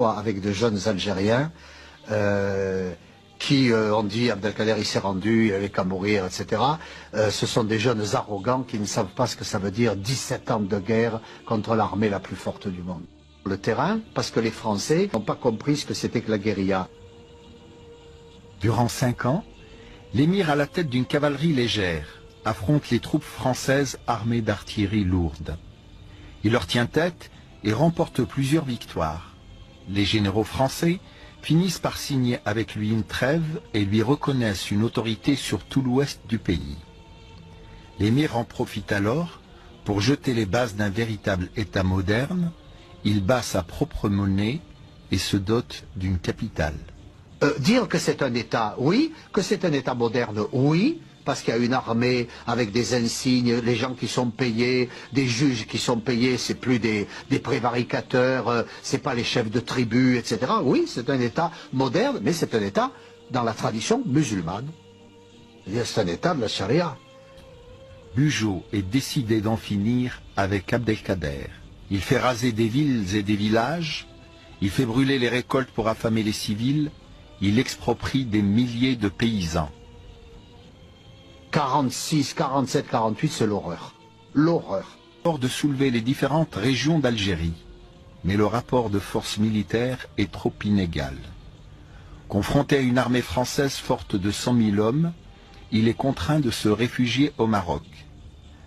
avec de jeunes Algériens qui ont dit Abdelkader il s'est rendu, il avait qu'à mourir, etc. Ce sont des jeunes arrogants qui ne savent pas ce que ça veut dire 17 ans de guerre contre l'armée la plus forte du monde. Le terrain, parce que les Français n'ont pas compris ce que c'était que la guérilla. Durant 5 ans, l'émir à la tête d'une cavalerie légère affronte les troupes françaises armées d'artillerie lourde. Il leur tient tête et remporte plusieurs victoires. Les généraux français finissent par signer avec lui une trêve et lui reconnaissent une autorité sur tout l'ouest du pays. L'émir en profite alors pour jeter les bases d'un véritable État moderne. Il bat sa propre monnaie et se dote d'une capitale. Dire que c'est un État, oui. Que c'est un État moderne, oui. Parce qu'il y a une armée avec des insignes, les gens qui sont payés, des juges qui sont payés, c'est plus des prévaricateurs, c'est pas les chefs de tribus, etc. Oui, c'est un État moderne, mais c'est un État dans la tradition musulmane. C'est un État de la charia. Bugeaud est décidé d'en finir avec Abdelkader. Il fait raser des villes et des villages, il fait brûler les récoltes pour affamer les civils, il exproprie des milliers de paysans. 46, 47, 48, c'est l'horreur. L'horreur. De soulever les différentes régions d'Algérie, mais le rapport de force militaire est trop inégal. Confronté à une armée française forte de 100 000 hommes, il est contraint de se réfugier au Maroc.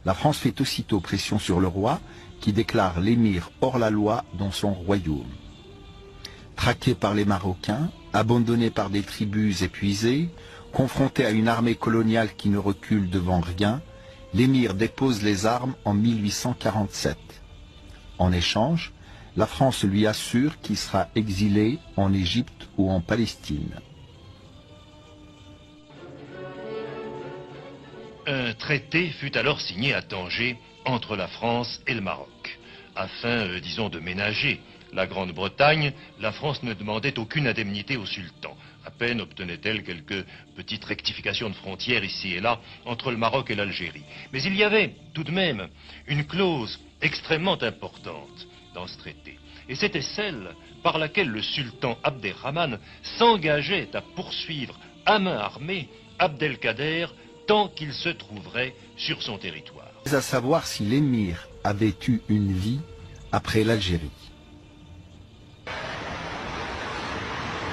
La France fait aussitôt pression sur le roi, qui déclare l'émir hors la loi dans son royaume. Traqué par les Marocains, abandonné par des tribus épuisées, confronté à une armée coloniale qui ne recule devant rien, l'émir dépose les armes en 1847. En échange, la France lui assure qu'il sera exilé en Égypte ou en Palestine. Un traité fut alors signé à Tanger entre la France et le Maroc. Afin, disons, de ménager la Grande-Bretagne, la France ne demandait aucune indemnité au sultan. À peine obtenait-elle quelques petites rectifications de frontières ici et là entre le Maroc et l'Algérie. Mais il y avait tout de même une clause extrêmement importante dans ce traité. Et c'était celle par laquelle le sultan Abderrahman s'engageait à poursuivre à main armée Abdelkader tant qu'il se trouverait sur son territoire. À savoir si l'émir avait eu une vie après l'Algérie.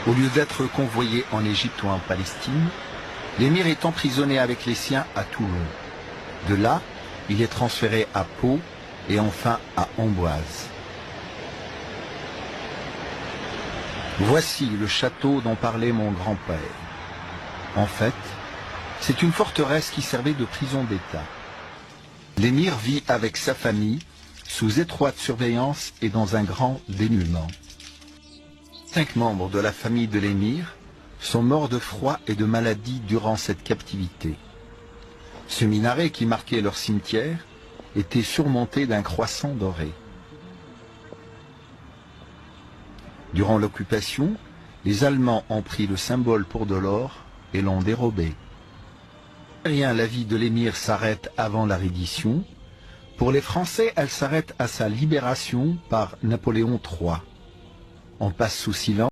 Au lieu d'être convoyé en Égypte ou en Palestine, l'émir est emprisonné avec les siens à Toulon. De là, il est transféré à Pau et enfin à Amboise. Voici le château dont parlait mon grand-père. En fait, c'est une forteresse qui servait de prison d'État. L'émir vit avec sa famille, sous étroite surveillance et dans un grand dénuement. 5 membres de la famille de l'émir sont morts de froid et de maladie durant cette captivité. Ce minaret qui marquait leur cimetière était surmonté d'un croissant doré. Durant l'occupation, les Allemands ont pris le symbole pour de l'or et l'ont dérobé. La vie de l'émir s'arrête avant la reddition. Pour les Français, elle s'arrête à sa libération par Napoléon III. On passe sous silence